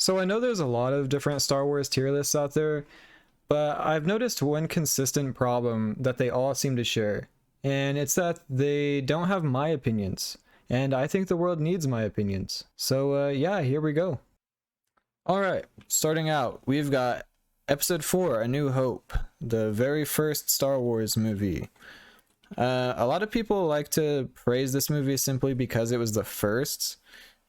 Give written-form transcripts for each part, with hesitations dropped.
So I know there's a lot of different Star Wars tier lists out there, but I've noticed one consistent problem that they all seem to share, and it's that they don't have my opinions. And I think the world needs my opinions. So yeah, here we go. All right, starting out, we've got Episode 4, A New Hope, the very first Star Wars movie. A lot of people like to praise this movie simply because it was the first,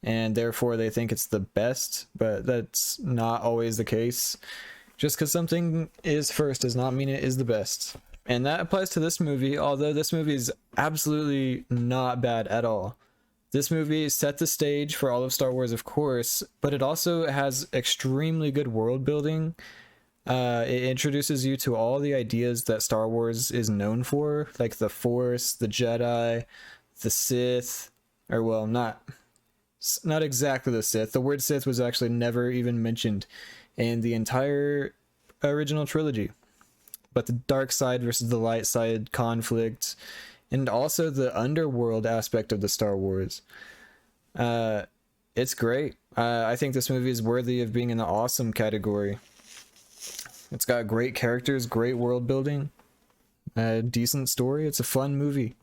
and therefore they think it's the best, but that's not always the case. Just because something is first does not mean it is the best. And that applies to this movie, although this movie is absolutely not bad at all. This movie set the stage for all of Star Wars, of course, but it also has extremely good world building. It introduces you to all the ideas that Star Wars is known for, like the Force, the Jedi, the Sith, or well, not exactly the Sith. The word Sith was actually never even mentioned in the entire original trilogy. But the dark side versus the light side conflict, and also the underworld aspect of the Star Wars. It's great. I think this movie is worthy of being in the awesome category. It's got great characters, great world building, a decent story. It's a fun movie.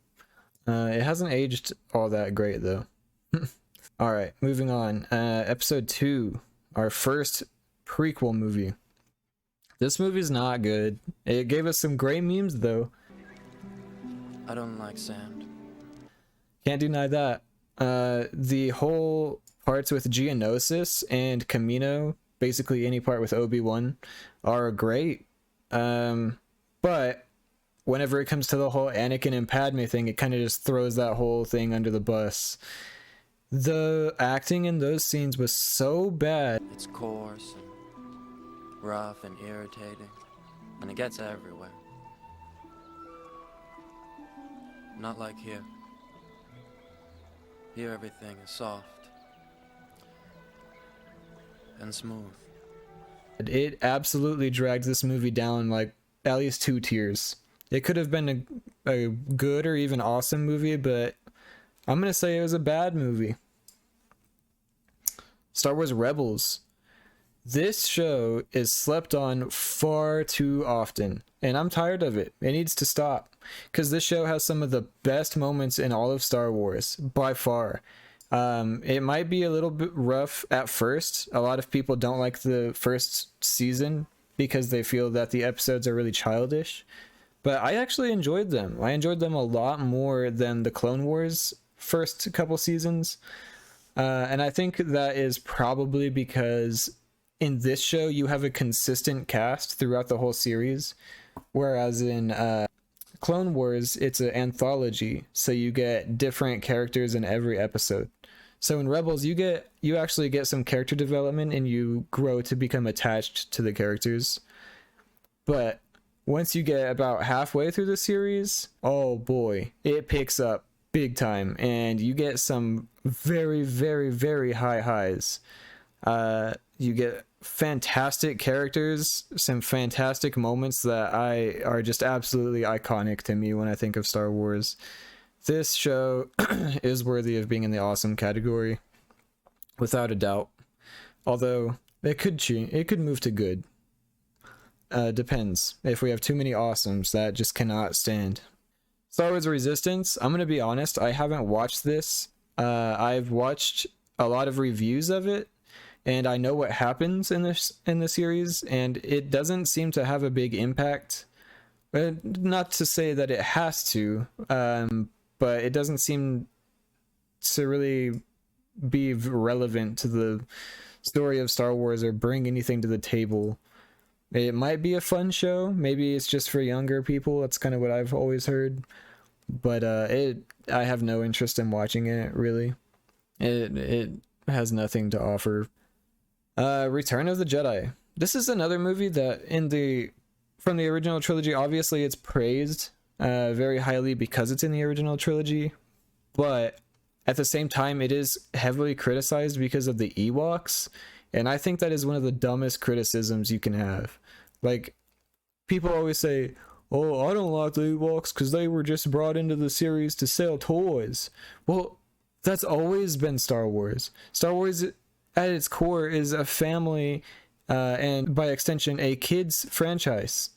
It hasn't aged all that great though. All right, moving on. Episode 2, our first prequel movie. This movie's not good. It gave us some great memes though. I don't like sand. Can't deny that. The whole parts with Geonosis and Kamino, basically any part with Obi-Wan, are great. But whenever it comes to the whole Anakin and Padme thing, it kind of just throws that whole thing under the bus. The acting in those scenes was so bad. It's coarse and rough and irritating, and it gets everywhere. Not like here. Here everything is soft and smooth. It absolutely dragged this movie down like at least 2 tiers. It could have been a good or even awesome movie, but I'm gonna say it was a bad movie. Star Wars Rebels. This show is slept on far too often, and I'm tired of it. It needs to stop, because this show has some of the best moments in all of Star Wars, by far. It might be a little bit rough at first. A lot of people don't like the first season because they feel that the episodes are really childish, but I actually enjoyed them. I enjoyed them a lot more than the Clone Wars first couple seasons, and I think that is probably because in this show you have a consistent cast throughout the whole series, whereas in Clone Wars it's an anthology, so you get different characters in every episode. So in Rebels you actually get some character development and you grow to become attached to the characters. But once you get about halfway through the series, oh boy, it picks up big time and you get some very, very, very high highs. You get fantastic characters, some fantastic moments that are just absolutely iconic to me when I think of Star Wars. This show is worthy of being in the awesome category, without a doubt. Although it could change, it could move to good. Depends. If we have too many awesomes, that just cannot stand. Star Wars Resistance. I'm gonna be honest, I haven't watched this. I've watched a lot of reviews of it, and I know what happens in the series, and it doesn't seem to have a big impact. Not to say that it has to, but it doesn't seem to really be relevant to the story of Star Wars or bring anything to the table. It might be a fun show. Maybe it's just for younger people. That's kind of what I've always heard. But I have no interest in watching it, really. It has nothing to offer. Return of the Jedi. This is another movie that from the original trilogy, obviously it's praised very highly because it's in the original trilogy, but at the same time it is heavily criticized because of the Ewoks, and I think that is one of the dumbest criticisms you can have. Like, people always say, oh, I don't like the Ewoks because they were just brought into the series to sell toys. Well, that's always been Star Wars. Star Wars at its core is a family, and by extension, a kids franchise.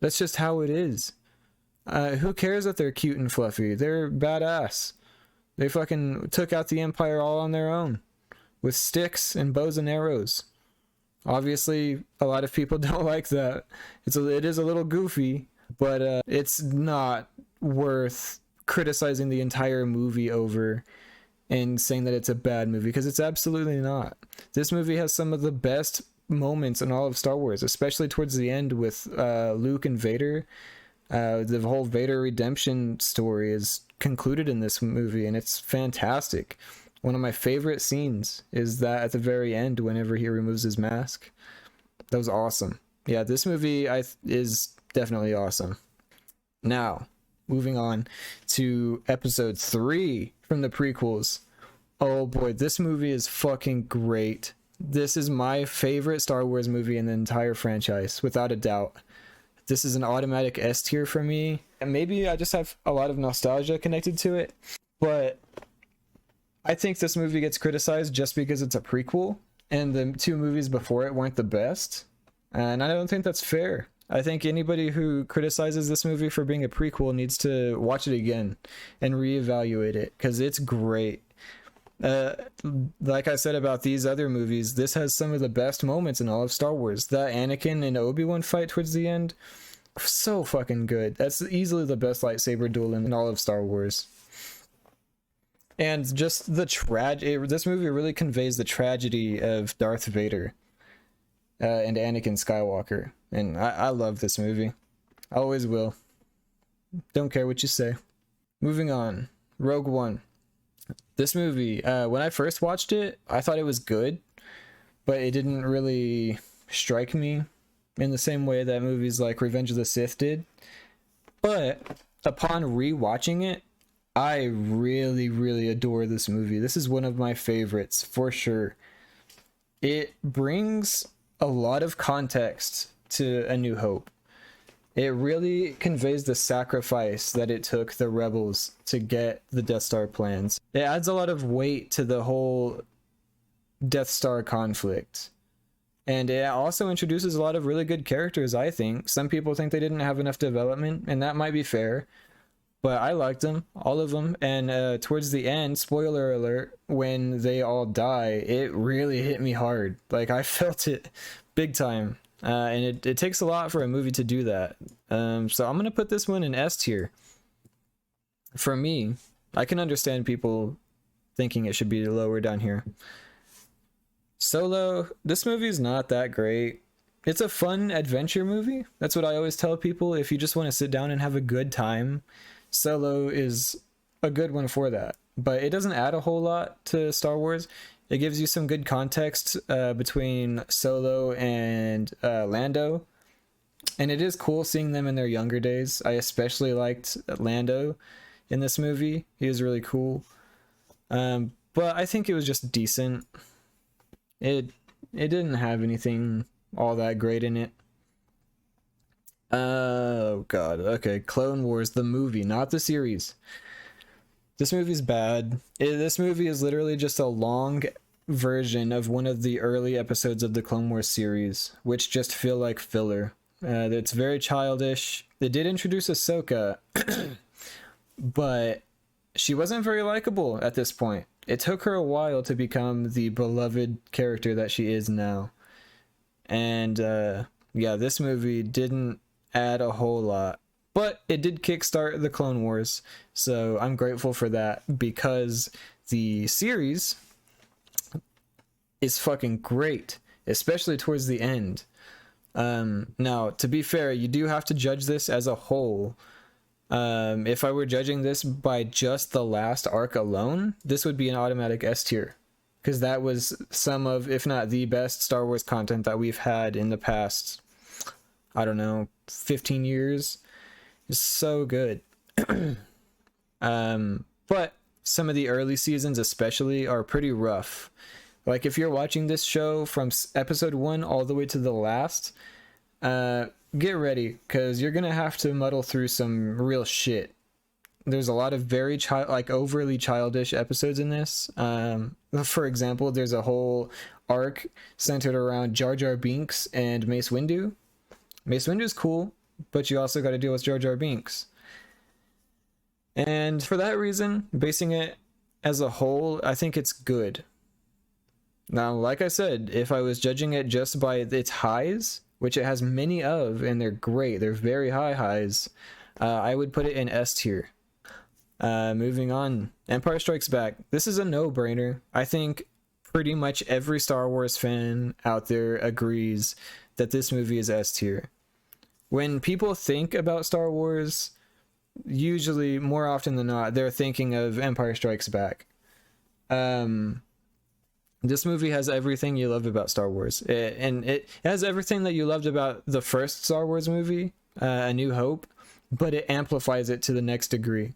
That's just how it is. Who cares that they're cute and fluffy? They're badass. They fucking took out the Empire all on their own with sticks and bows and arrows. Obviously, a lot of people don't like that. It is a little goofy, but it's not worth criticizing the entire movie over and saying that it's a bad movie, because it's absolutely not. This movie has some of the best moments in all of Star Wars, especially towards the end with Luke and Vader. The whole Vader redemption story is concluded in this movie, and it's fantastic. One of my favorite scenes is that at the very end, whenever he removes his mask. That was awesome. Yeah, this movie is definitely awesome. Now, moving on to episode 3 from the prequels. Oh boy, this movie is fucking great. This is my favorite Star Wars movie in the entire franchise, without a doubt. This is an automatic S tier for me. And maybe I just have a lot of nostalgia connected to it, but I think this movie gets criticized just because it's a prequel and the 2 movies before it weren't the best. And I don't think that's fair. I think anybody who criticizes this movie for being a prequel needs to watch it again and reevaluate it, because it's great. Like I said about these other movies, this has some of the best moments in all of Star Wars. That Anakin and Obi-Wan fight towards the end, so fucking good. That's easily the best lightsaber duel in all of Star Wars. And just the this movie really conveys the tragedy of Darth Vader and Anakin Skywalker. And I love this movie. I always will. Don't care what you say. Moving on. Rogue One. This movie, when I first watched it, I thought it was good, but it didn't really strike me in the same way that movies like Revenge of the Sith did. But upon re-watching it, I really, really adore this movie. This is one of my favorites, for sure. It brings a lot of context to A New Hope. It really conveys the sacrifice that it took the rebels to get the Death Star plans. It adds a lot of weight to the whole Death Star conflict. And it also introduces a lot of really good characters, I think. Some people think they didn't have enough development, and that might be fair. But I liked them, all of them. And towards the end, spoiler alert, when they all die, it really hit me hard. Like, I felt it big time. And it takes a lot for a movie to do that. So I'm going to put this one in S tier. For me, I can understand people thinking it should be lower down here. Solo, this movie is not that great. It's a fun adventure movie. That's what I always tell people. If you just want to sit down and have a good time, Solo is a good one for that. But it doesn't add a whole lot to Star Wars. It gives you some good context between Solo and Lando. And it is cool seeing them in their younger days. I especially liked Lando in this movie. He was really cool. But I think it was just decent. It didn't have anything all that great in it. Oh god. Okay, Clone Wars, the movie, not the series. This movie's bad. This movie is literally just a long version of one of the early episodes of the Clone Wars series, which just feel like filler. It's very childish. They did introduce Ahsoka, but she wasn't very likable at this point. It took her a while to become the beloved character that she is now. And yeah, this movie didn't add a whole lot. But it did kickstart the Clone Wars, so I'm grateful for that, because the series is fucking great, especially towards the end. Now, to be fair, you do have to judge this as a whole. If I were judging this by just the last arc alone, this would be an automatic S tier, because that was some of, if not the best Star Wars content that we've had in the past, I don't know, 15 years. Is so good. But some of the early seasons especially are pretty rough. Like, if you're watching this show from episode 1 all the way to the last, get ready, because you're gonna have to muddle through some real shit. There's a lot of very like overly childish episodes in this. For example, there's a whole arc centered around Jar Jar Binks and Mace Windu. Mace Windu's cool, but you also got to deal with Jar Jar Binks. And for that reason, basing it as a whole, I think it's good. Now, like I said, if I was judging it just by its highs, which it has many of, and they're great, they're very high highs, I would put it in S tier. Moving on, Empire Strikes Back. This is a no-brainer. I think pretty much every Star Wars fan out there agrees that this movie is S tier. When people think about Star Wars, usually, more often than not, they're thinking of Empire Strikes Back. This movie has everything you love about Star Wars. It has everything that you loved about the first Star Wars movie, A New Hope, but it amplifies it to the next degree.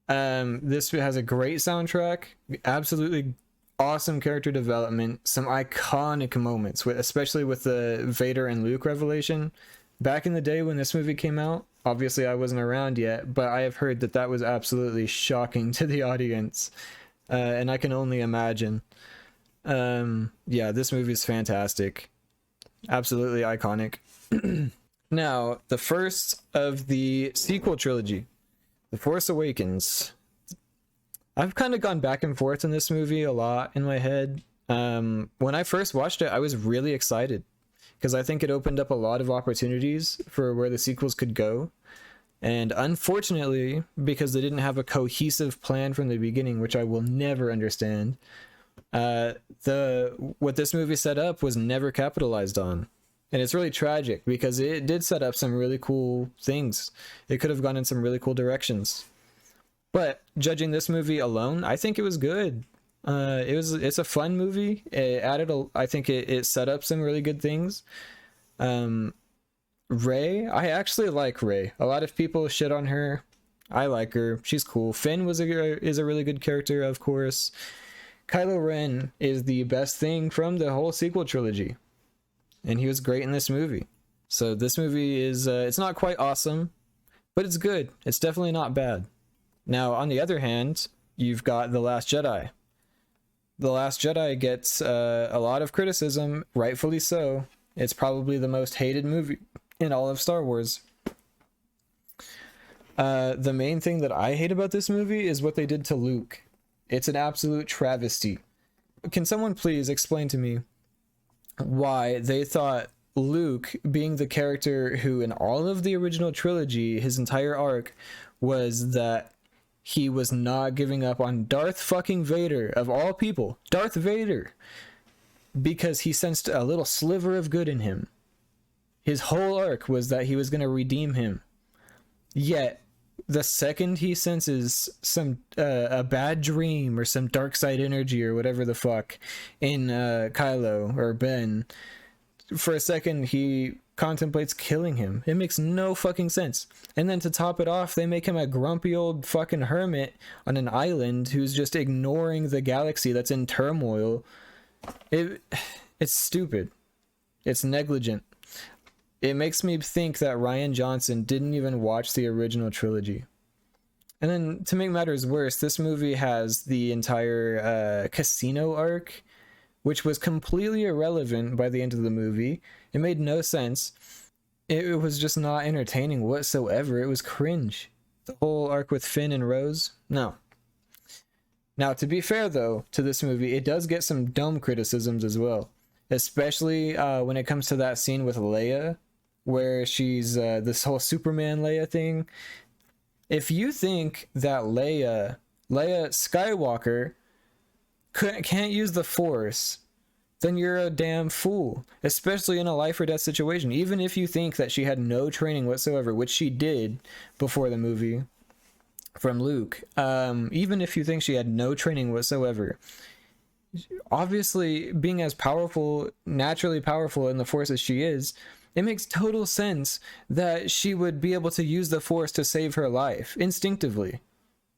This has a great soundtrack, absolutely awesome character development, some iconic moments, especially with the Vader and Luke revelation. Back in the day when this movie came out, obviously I wasn't around yet, but I have heard that that was absolutely shocking to the audience, and I can only imagine. Yeah, this movie is fantastic, absolutely iconic. Now, the first of the sequel trilogy, The Force Awakens. I've kind of gone back and forth in this movie a lot in my head. When I first watched it, I was really excited because I think it opened up a lot of opportunities for where the sequels could go. And unfortunately, because they didn't have a cohesive plan from the beginning, which I will never understand, what this movie set up was never capitalized on. And it's really tragic because it did set up some really cool things. It could have gone in some really cool directions. But judging this movie alone, I think it was good. It's a fun movie. It added I think it set up some really good things. Rey, I actually like Rey. A lot of people shit on her. I like her. She's cool. Finn is a really good character, of course. Kylo Ren is the best thing from the whole sequel trilogy, and he was great in this movie. So this movie is it's not quite awesome, but it's good. It's definitely not bad. Now, on the other hand, you've got The Last Jedi. The Last Jedi gets a lot of criticism, rightfully so. It's probably the most hated movie in all of Star Wars. The main thing that I hate about this movie is what they did to Luke. It's an absolute travesty. Can someone please explain to me why they thought Luke, being the character who in all of the original trilogy, his entire arc was that he was not giving up on Darth fucking Vader, of all people, Darth Vader, because he sensed a little sliver of good in him. His whole arc was that he was going to redeem him. Yet, the second he senses some a bad dream or some dark side energy or whatever the fuck in Kylo or Ben, for a second he contemplates killing him. It makes no fucking sense. And then to top it off, they make him a grumpy old fucking hermit on an island who's just ignoring the galaxy that's in turmoil. It's stupid. It's negligent. It makes me think that Rian Johnson didn't even watch the original trilogy. And then to make matters worse, this movie has the entire casino arc, which was completely irrelevant by the end of the movie. It made no sense. It was just not entertaining whatsoever. It was cringe. The whole arc with Finn and Rose, no. Now, to be fair, though, to this movie, it does get some dumb criticisms as well. Especially when it comes to that scene with Leia, where she's this whole Superman Leia thing. If you think that Leia Skywalker can't use the Force, then you're a damn fool, especially in a life or death situation. Even if you think that she had no training whatsoever, which she did before the movie from Luke, even if you think she had no training whatsoever, obviously being as powerful, naturally powerful in the Force as she is, it makes total sense that she would be able to use the Force to save her life instinctively.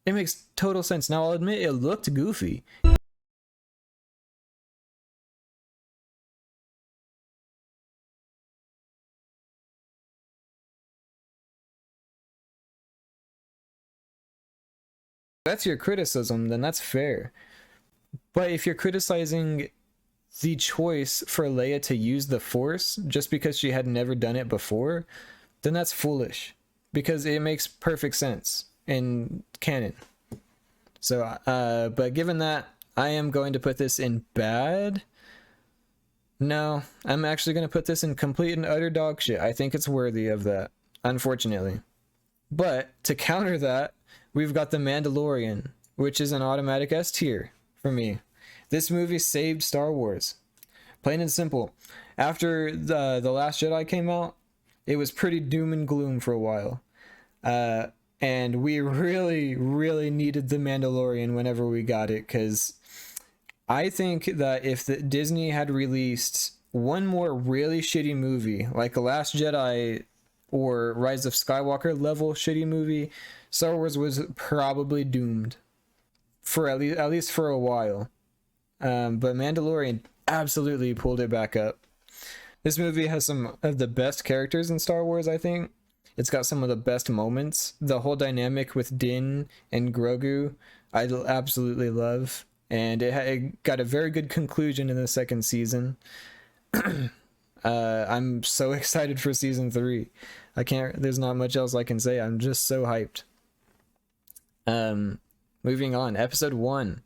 It makes total sense. Now, I'll admit it looked goofy. that's your criticism, then that's fair. But if you're criticizing the choice for Leia to use the Force just because she had never done it before, then that's foolish, because it makes perfect sense in canon. So, but given that, I am going to put this in bad. No, I'm actually going to put this in complete and utter dog shit. I think it's worthy of that, unfortunately. But to counter that, we've got The Mandalorian, which is an automatic S tier for me. This movie saved Star Wars. Plain and simple. After the Last Jedi came out, it was pretty doom and gloom for a while. And we really, really needed The Mandalorian whenever we got it, because I think that if Disney had released one more really shitty movie, like The Last Jedi or Rise of Skywalker level shitty movie, Star Wars was probably doomed for at least for a while. But Mandalorian absolutely pulled it back up. This movie has some of the best characters in Star Wars, I think. It's got some of the best moments. The whole dynamic with Din and Grogu, I absolutely love. And it got a very good conclusion in the second season. I'm so excited for season 3. There's not much else I can say. I'm just so hyped. Moving on, episode 1.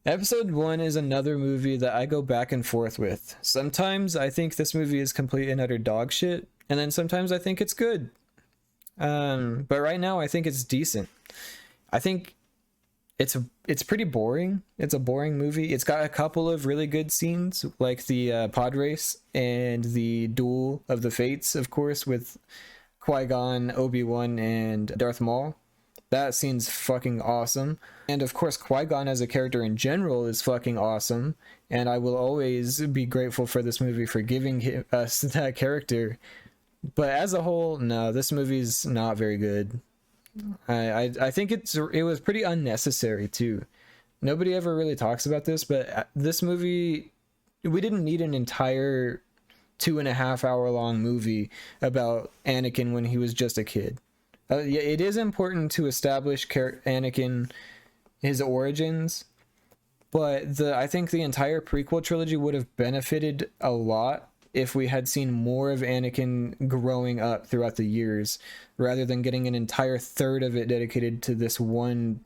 Episode 1 is another movie that I go back and forth with. Sometimes I think this movie is complete and utter dog shit, and then sometimes I think it's good. But right now I think it's decent. I think it's pretty boring. It's a boring movie. It's got a couple of really good scenes, like the pod race and the duel of the fates, of course, with Qui-Gon, Obi-Wan, and Darth Maul. That scene's fucking awesome. And of course, Qui-Gon as a character in general is fucking awesome. And I will always be grateful for this movie for giving us that character. But as a whole, no, this movie's not very good. I think it was pretty unnecessary too. Nobody ever really talks about this, but this movie, we didn't need an entire 2.5 hour long movie about Anakin when he was just a kid. Yeah, it is important to establish Anakin, his origins, but I think the entire prequel trilogy would have benefited a lot if we had seen more of Anakin growing up throughout the years, rather than getting an entire third of it dedicated to this one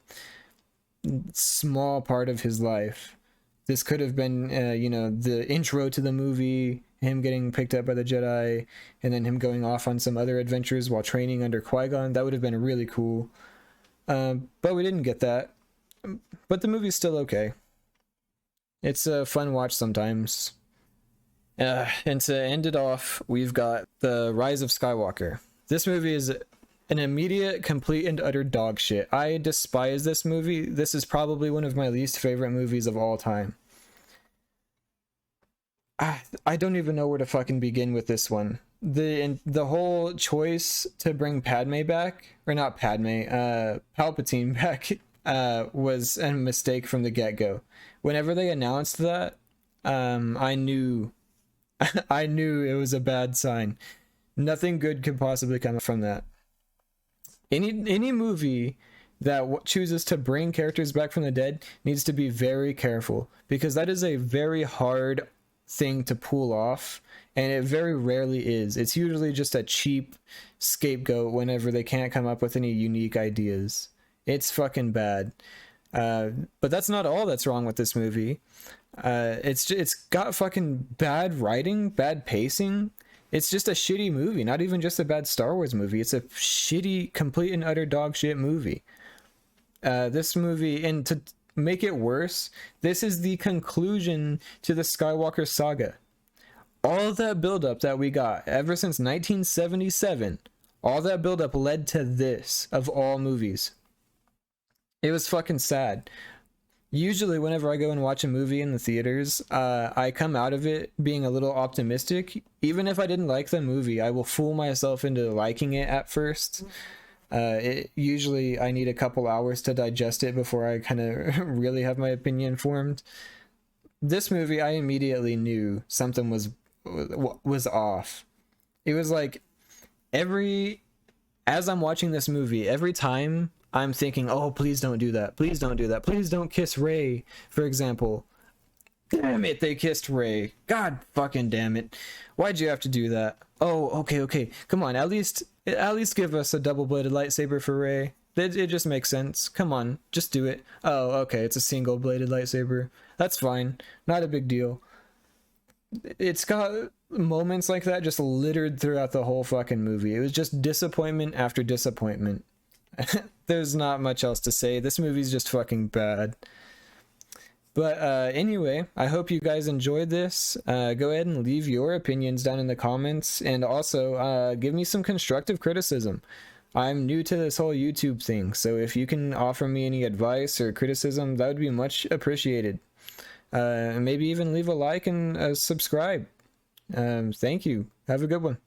small part of his life. This could have been, the intro to the movie, him getting picked up by the Jedi, and then him going off on some other adventures while training under Qui-Gon. That would have been really cool. But we didn't get that. But the movie's still okay. It's a fun watch sometimes. And to end it off, we've got The Rise of Skywalker. This movie is an immediate, complete, and utter dog shit. I despise this movie. This is probably one of my least favorite movies of all time. I don't even know where to fucking begin with this one. The whole choice to bring Padme back, or not Padme, Palpatine back, was a mistake from the get-go. Whenever they announced that, I knew it was a bad sign. Nothing good could possibly come from that. Any movie that chooses to bring characters back from the dead needs to be very careful, because that is a very hard thing to pull off, and it very rarely is. It's usually just a cheap scapegoat whenever they can't come up with any unique ideas. It's fucking bad. But that's not all that's wrong with this movie. It's got fucking bad writing, bad pacing. It's just a shitty movie, not even just a bad Star Wars movie. It's a shitty, complete and utter dog shit movie. This movie, and to make it worse, this is the conclusion to the Skywalker saga. All that buildup that we got ever since 1977, all that buildup led to this, of all movies. It was fucking sad. Usually whenever I go and watch a movie in the theaters, I come out of it being a little optimistic. Even if I didn't like the movie, I will fool myself into liking it at first. Usually I need a couple hours to digest it before I kind of really have my opinion formed. This movie, I immediately knew something was off. It was like as I'm watching this movie, every time I'm thinking, oh, please don't do that. Please don't do that. Please don't kiss Rey, for example. Damn it, they kissed Rey. God fucking damn it. Why'd you have to do that? Oh, okay. Come on, at least give us a double-bladed lightsaber for Rey. It just makes sense. Come on, just do it. Oh, okay, it's a single-bladed lightsaber. That's fine. Not a big deal. It's got moments like that just littered throughout the whole fucking movie. It was just disappointment after disappointment. There's not much else to say. This movie's just fucking bad. But anyway, I hope you guys enjoyed this. Go ahead and leave your opinions down in the comments, and also give me some constructive criticism. I'm new to this whole YouTube thing, so if you can offer me any advice or criticism, that would be much appreciated. Maybe even leave a like and subscribe. Thank you. Have a good one.